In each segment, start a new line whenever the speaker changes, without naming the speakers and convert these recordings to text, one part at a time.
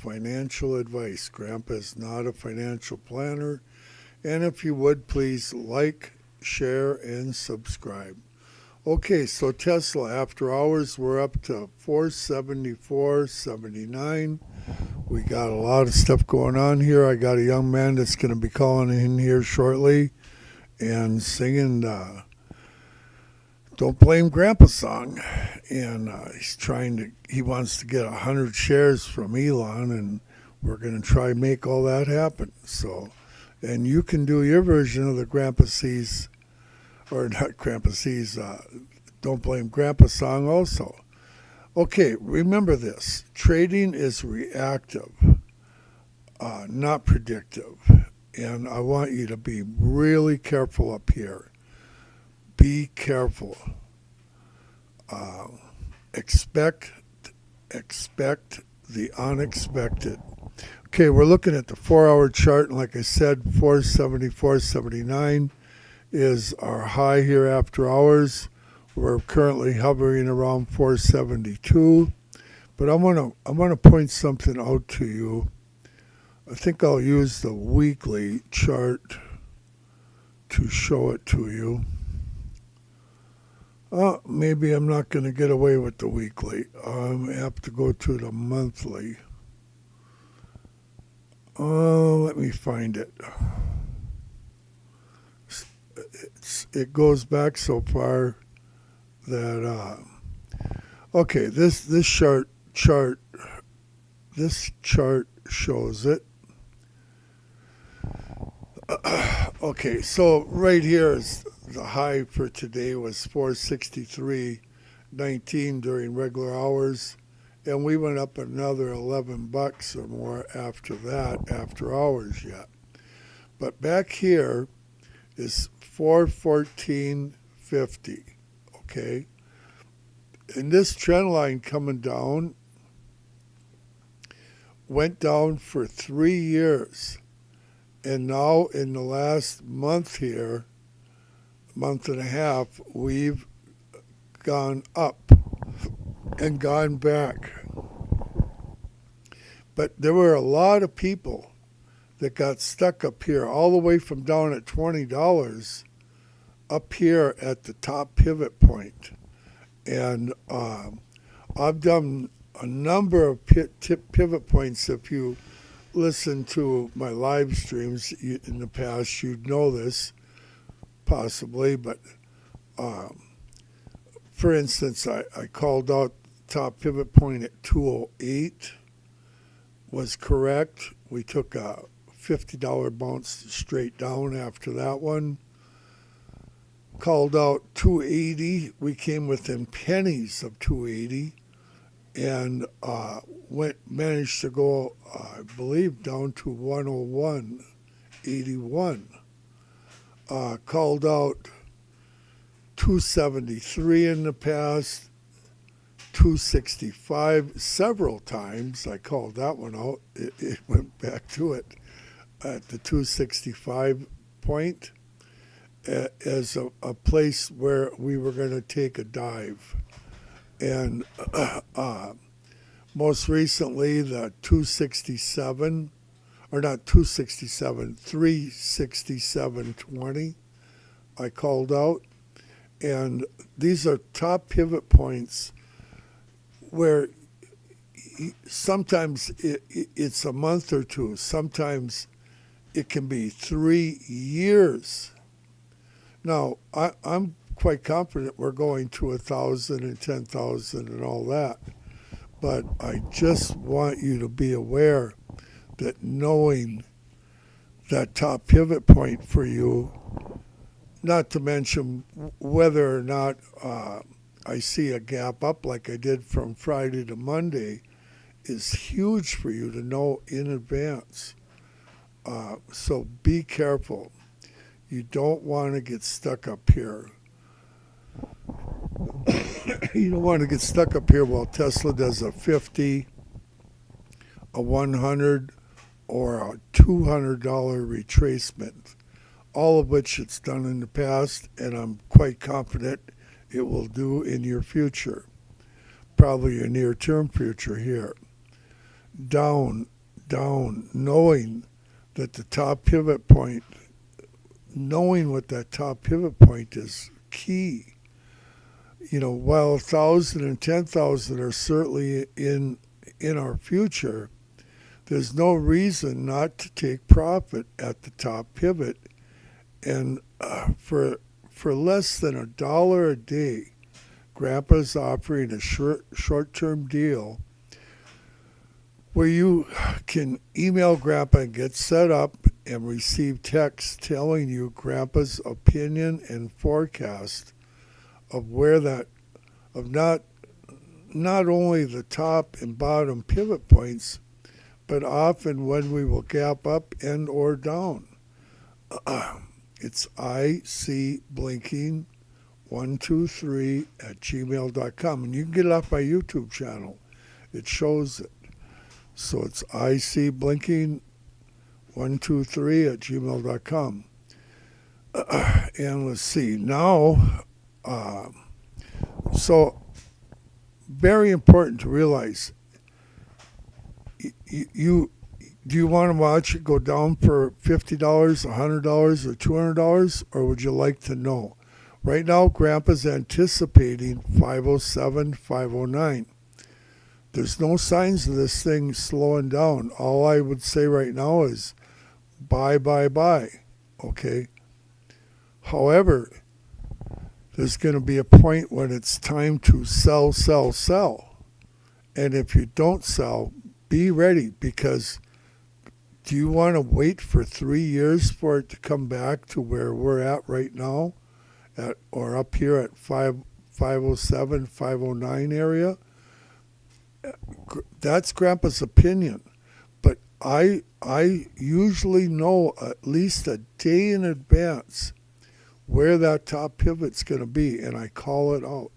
financial advice. Grandpa is not a financial planner. And if you would, please like, share, and subscribe. Okay, so Tesla, after hours, we're up to 474.79. We got a lot of stuff going on here. I got a young man that's going to be calling in here shortly and singing Don't Blame Grandpa song. And he wants to get 100 shares from Elon, and we're going to try and make all that happen. So, and you can do your version of the Grandpa Sees, or not Grandpa Sees, Don't Blame Grandpa song also. Okay, remember this. Trading is reactive, not predictive. And I want you to be really careful up here. Be careful. Expect the unexpected. Okay, we're looking at the 4-hour chart, and like I said, 474.79 is our high here after hours. We're currently hovering around 472, but I want to point something out to you. I think I'll use the weekly chart to show it to you. Maybe I'm not going to get away with the weekly. I have to go to the monthly. Let me find it. It goes back so far that okay, this chart shows it. Okay, so right here is the high for today was 463.19 during regular hours, and we went up another $11 or more after that, after hours yet. But back here is 414.50. Okay, and this trend line coming down went down for 3 years, and now in the last month here, month and a half, we've gone up and gone back. But there were a lot of people that got stuck up here, all the way from down at $20 up here at the top pivot point. And I've done a number of pivot points. If you listen to my live streams in the past, you'd know this possibly. But for instance, I called out top pivot point at 208 was correct. We took a $50 bounce straight down after that one. Called out 280. We came within pennies of 280, and managed to go, I believe, down to 101.81. Called out 273 in the past, 265 several times. I called that one out. It went back to it at the 265 point as a place where we were going to take a dive. And most recently, the 267, or not 267, 367.20, I called out. And these are top pivot points where sometimes it's a month or two, sometimes it can be 3 years. Now, I'm quite confident we're going to 1,000 and 10,000 and all that. But I just want you to be aware that knowing that top pivot point for you, not to mention whether or not I see a gap up like I did from Friday to Monday, is huge for you to know in advance. So be careful. You don't want to get stuck up here. You don't want to get stuck up here while Tesla does a 50, a 100, or a $200 retracement, all of which it's done in the past, and I'm quite confident it will do in your future, probably your near-term future here. Down down, knowing that the top pivot point, knowing what that top pivot point is key. While 1,000 and 10,000 are certainly in our future, there's no reason not to take profit at the top pivot. And for less than $1 a day, Grandpa's offering a short-term deal where you can email Grandpa and get set up and receive text telling you Grandpa's opinion and forecast of where of not only the top and bottom pivot points, but often when we will gap up and or down. It's icblinking123@gmail.com, and you can get it off my YouTube channel. It shows it. So it's icblinking123@gmail.com. And let's see now. So very important to realize. Do you want to watch it go down for $50, $100, or $200, or would you like to know? Right now, Grandpa's anticipating 507, 509. There's no signs of this thing slowing down. All I would say right now is buy, okay? However, there's going to be a point when it's time to sell. And if you don't sell, be ready, because do you want to wait for 3 years for it to come back to where we're at right now, or up here at 507, 509 area? That's Grandpa's opinion. But I usually know at least a day in advance where that top pivot's going to be, and I call it out.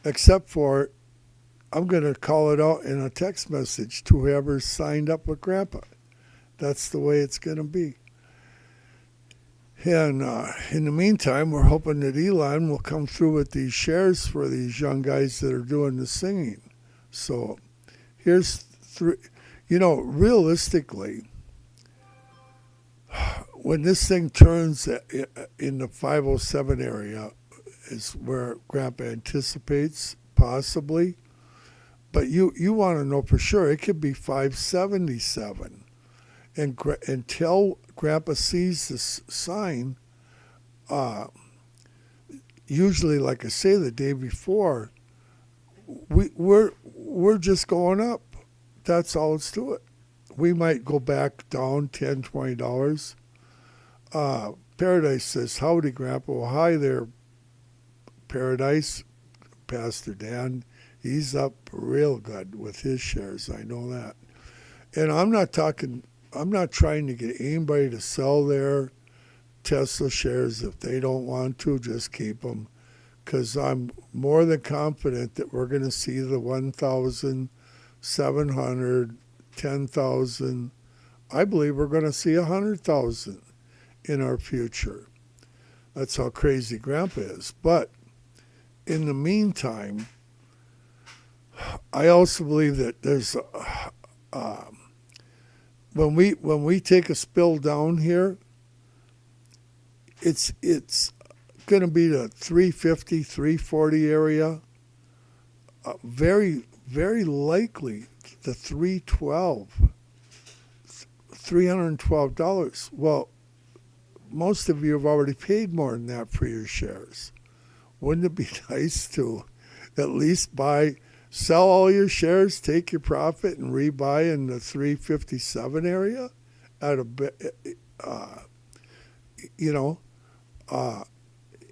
Except for I'm going to call it out in a text message to whoever signed up with Grandpa. That's the way it's going to be. And in the meantime, we're hoping that Elon will come through with these shares for these young guys that are doing the singing. So here's three. Realistically, when this thing turns in the 507 area is where Grandpa anticipates, possibly. But you want to know for sure. It could be 577. And until Grandpa sees this sign, usually, like I say, the day before, we're just going up. That's all it's to it. We might go back down $10, $20. Paradise says, howdy, Grandpa. Well, hi there, Paradise. Pastor Dan, he's up real good with his shares. I know that. And I'm not trying to get anybody to sell their Tesla shares. If they don't want to, just keep them. Because I'm more than confident that we're going to see the 1,700, 10,000. I believe we're going to see 100,000 in our future. That's how crazy Grandpa is. But in the meantime, I also believe that there's when we take a spill down here, it's going to be the 350, 340 area. Very, very likely the $312. Well, most of you have already paid more than that for your shares. Wouldn't it be nice to at least sell all your shares, take your profit, and rebuy in the 357 area at a bit,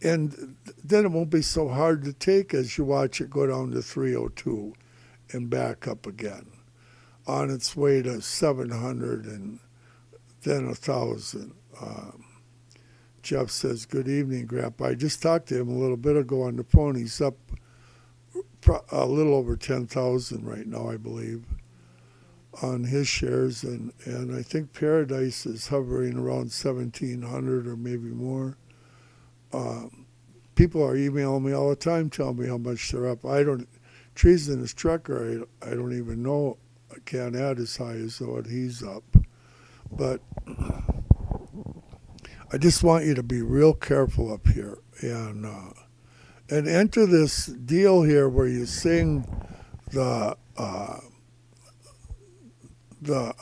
and then it won't be so hard to take as you watch it go down to 302 and back up again on its way to 700 and then 1,000. Jeff says, good evening, Grandpa. I just talked to him a little bit ago on the phone. He's up a little over 10,000 right now, I believe, on his shares. And I think Paradise is hovering around 1,700 or maybe more. People are emailing me all the time telling me how much they're up. Trees in his trucker, I don't even know I can't add as high as what he's up. But I just want you to be real careful up here and enter this deal here where you sing the the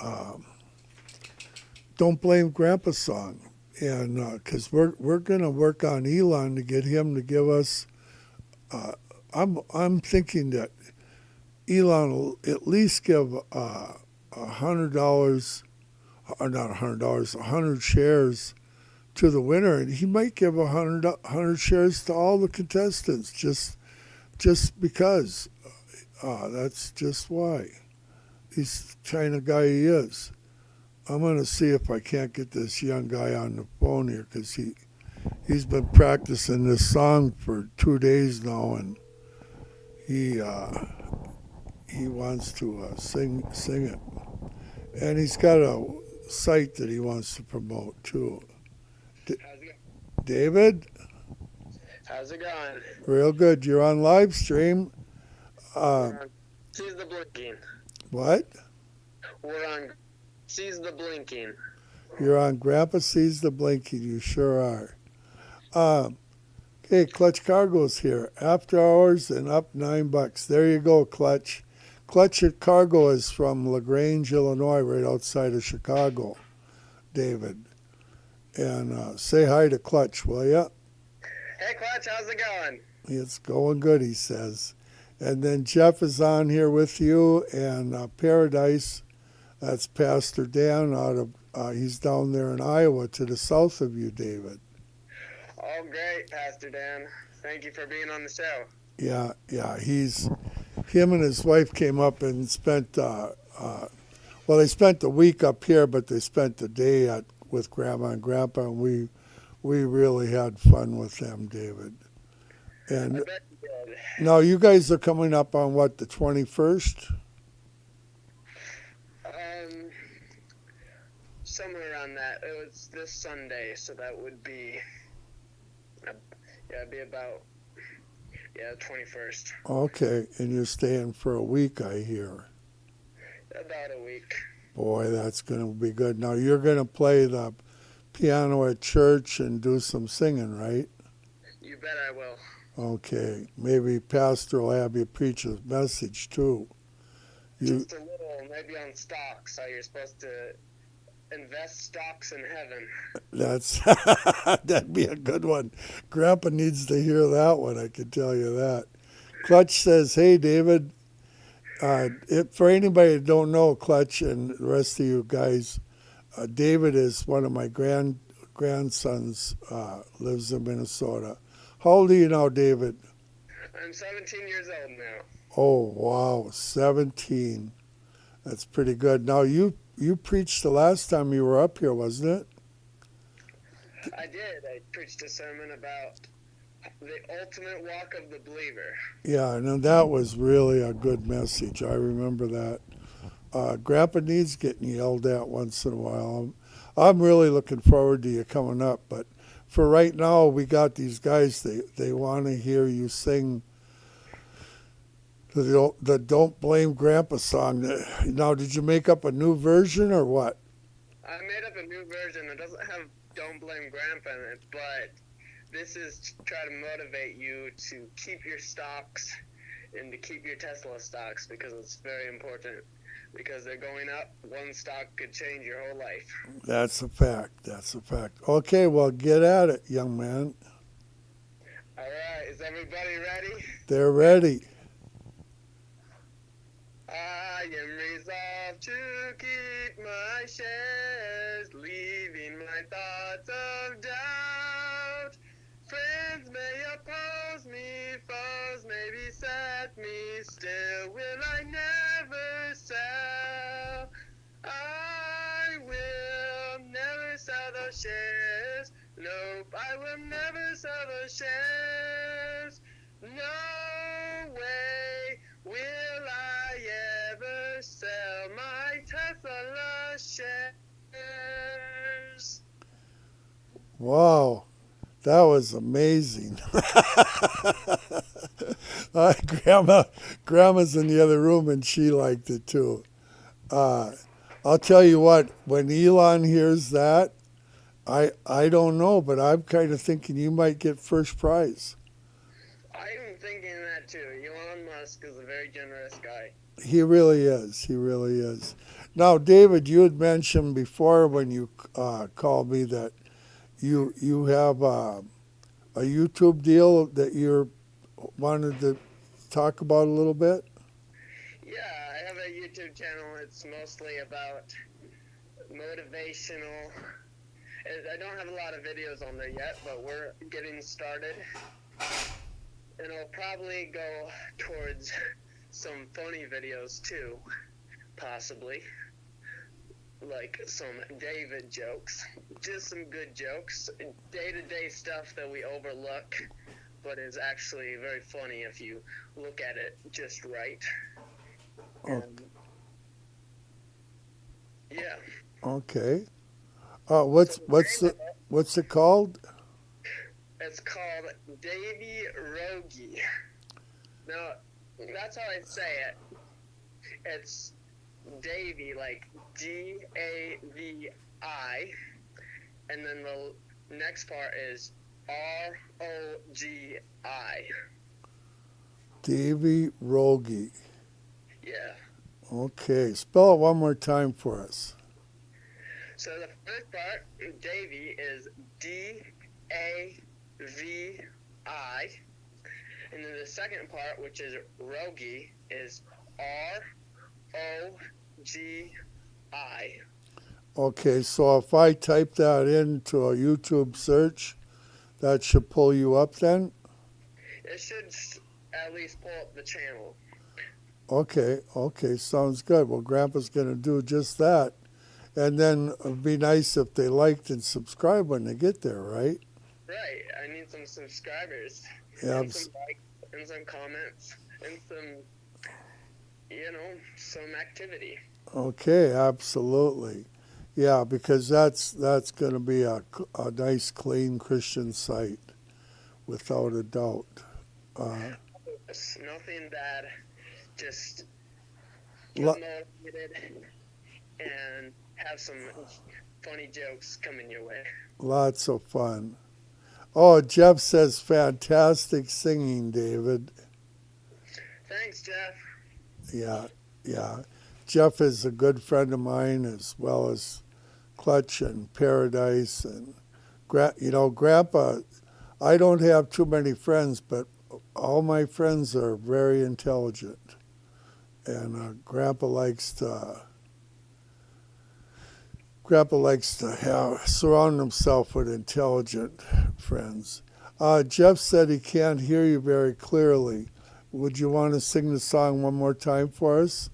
Don't Blame Grandpa song, and because we're gonna work on Elon to get him to give us. I'm thinking that Elon will at least give $100, or not $100, 100 shares to the winner, and he might give 100 shares to all the contestants just because. That's just why. He's the kind of guy he is. I'm going to see if I can't get this young guy on the phone here because he's been practicing this song for 2 days now, and he wants to sing it. And he's got a site that he wants to promote too.
How's it
David?
How's it going?
Real good. You're on live stream.
Sees the blinking.
What?
We're on Sees the blinking.
You're on Grandpa Sees the Blinking. You sure are. Okay, Clutch Cargo's here. After hours and up $9. There you go, Clutch. Clutch Cargo is from LaGrange, Illinois, right outside of Chicago, David. And say hi to Clutch, will ya?
Hey, Clutch, how's it going?
It's going good, he says. And then Jeff is on here with you, and Paradise, that's Pastor Dan he's down there in Iowa to the south of you, David.
Oh, great, Pastor Dan. Thank you for being on the show.
Yeah, him and his wife came up and spent, they spent the week up here, but they spent the day with Grandma and Grandpa, and we really had fun with them, David. And
I bet you did.
now you guys are coming up on what, the 21st?
Somewhere around that. It was this Sunday, so that would be, it'd be about, the 21st.
Okay, and you're staying for a week, I hear.
About a week.
Boy, that's going to be good. Now, you're going to play the piano at church and do some singing, right?
You bet I will.
Okay, maybe Pastor will have you preach a message, too.
Just a little, maybe on stocks, how you're supposed to invest stocks in heaven.
That'd be a good one. Grandpa needs to hear that one, I can tell you that. Clutch says, hey, David, for anybody that don't know, Clutch and the rest of you guys, David is one of my grandsons, lives in Minnesota. How old are you now, David?
I'm 17 years old now.
Oh, wow, 17. That's pretty good. Now, you preached the last time you were up here, wasn't it?
I did. I preached a sermon about the ultimate walk of the believer.
Yeah, and that was really a good message. I remember that. Grandpa needs getting yelled at once in a while. I'm really looking forward to you coming up. But for right now, we got these guys. They want to hear you sing the Don't Blame Grandpa song. Now, did you make up a new version or what?
I made up a new version. It doesn't have Don't Blame Grandpa in it, but this is to try to motivate you to keep your stocks and to keep your Tesla stocks because it's very important. Because they're going up, one stock could change your whole life.
That's a fact. Okay, well, get at it, young man.
All right, is everybody ready?
They're ready.
I am resolved to keep my shares, leaving my thoughts of doubt. Friends may oppose me, foes may beset me, still will I never sell. I will never sell those shares. Nope, I will never sell those shares. No way will I ever sell my Tesla shares.
Wow. That was amazing. Grandma's in the other room and she liked it too. Uh, I'll tell you what, when Elon hears that, I don't know, but I'm kind of thinking you might get first prize.
I'm thinking that too. Elon Musk is a very generous guy.
He really is. He really is. Now, David, you had mentioned before when you called me that you have a YouTube deal that you wanted to talk about a little bit.
Yeah, I have a YouTube channel. It's mostly about motivational. I don't have a lot of videos on there yet, but we're getting started. And I'll probably go towards some funny videos too, possibly. Like some David jokes. Just some good jokes. Day-to-day stuff that we overlook, but is actually very funny if you look at it just right. And, yeah.
Okay.
So
What's it called?
it's called Davy Rogie. Now, that's how I say it. It's Davy, like Davi, and then the next part is Rogi.
Davy Rogie.
Yeah.
Okay. Spell it one more time for us.
So the first part, Davy, is Davi, and then the second part, which is Rogi, is Rogi.
Okay, so if I type that into a YouTube search, that should pull you up then?
It should at least pull up the channel.
Okay, sounds good. Well, Grandpa's going to do just that. And then it'd be nice if they liked and subscribed when they get there, right?
Right. I need some subscribers.
Yeah.
And some likes and some comments and some, some activity.
Okay, absolutely. Yeah, because that's going to be a nice, clean Christian site, without a doubt.
It's nothing bad. Just get
Lo-
motivated and have some funny jokes coming your way.
Lots of fun. Oh, Jeff says fantastic singing, David.
Thanks, Jeff.
Yeah. Jeff is a good friend of mine, as well as Clutch and Paradise. And, Grandpa, I don't have too many friends, but all my friends are very intelligent. And Grandpa likes to surround himself with intelligent friends. Jeff said he can't hear you very clearly. Would you want to sing the song one more time for us?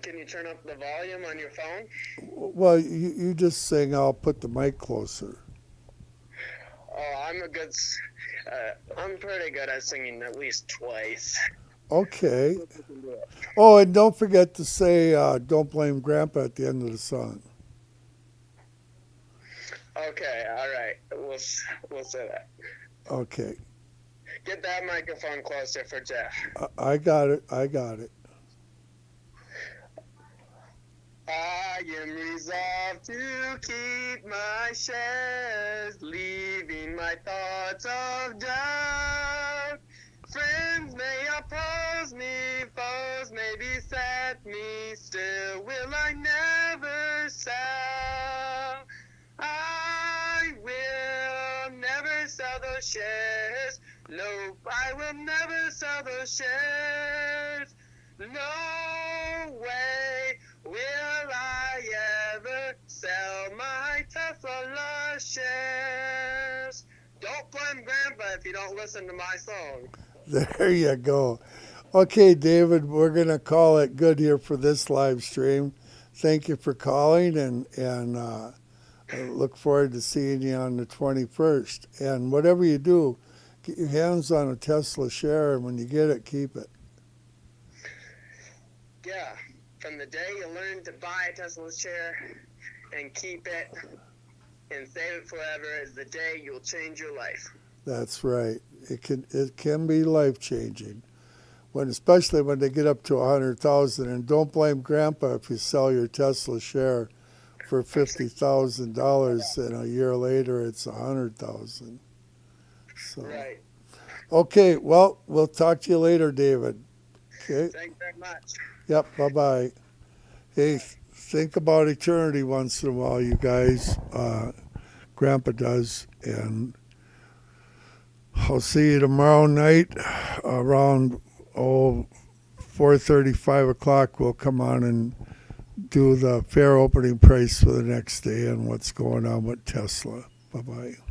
Can you turn up the volume on your phone?
Well, you just sing. I'll put the mic closer.
Oh, I'm pretty good at singing at least twice.
Okay. Oh, and don't forget to say "Don't Blame Grandpa" at the end of the song.
Okay, all right. We'll say that.
Okay.
Get that microphone closer for Jeff.
I got it.
I am resolved to keep my shares, leaving my thoughts of doubt. Friends may oppose me, foes may beset me, still will I never sell. I will never sell those shares. Nope, I will never sell those shares. No way will I ever sell my Tesla shares. Don't blame Grandpa if you don't listen to my song.
There you go. Okay, David, we're going to call it good here for this live stream. Thank you for calling, and I look forward to seeing you on the 21st. And whatever you do, get your hands on a Tesla share, and when you get it, keep it.
Yeah, from the day you learn to buy a Tesla share and keep it and save it forever is the day you'll change your life.
That's right. It can be life-changing. especially when they get up to 100,000. And don't blame Grandpa if you sell your Tesla share for $50,000 and a year later it's 100,000. So
Right.
okay, well, we'll talk to you later, David. Okay.
Thank you very much.
Yep. Bye bye. Hey, think about eternity once in a while, you guys. Grandpa does, and I'll see you tomorrow night around 4:30, 5 o'clock. We'll come on and do the fair opening price for the next day and what's going on with Tesla. Bye bye.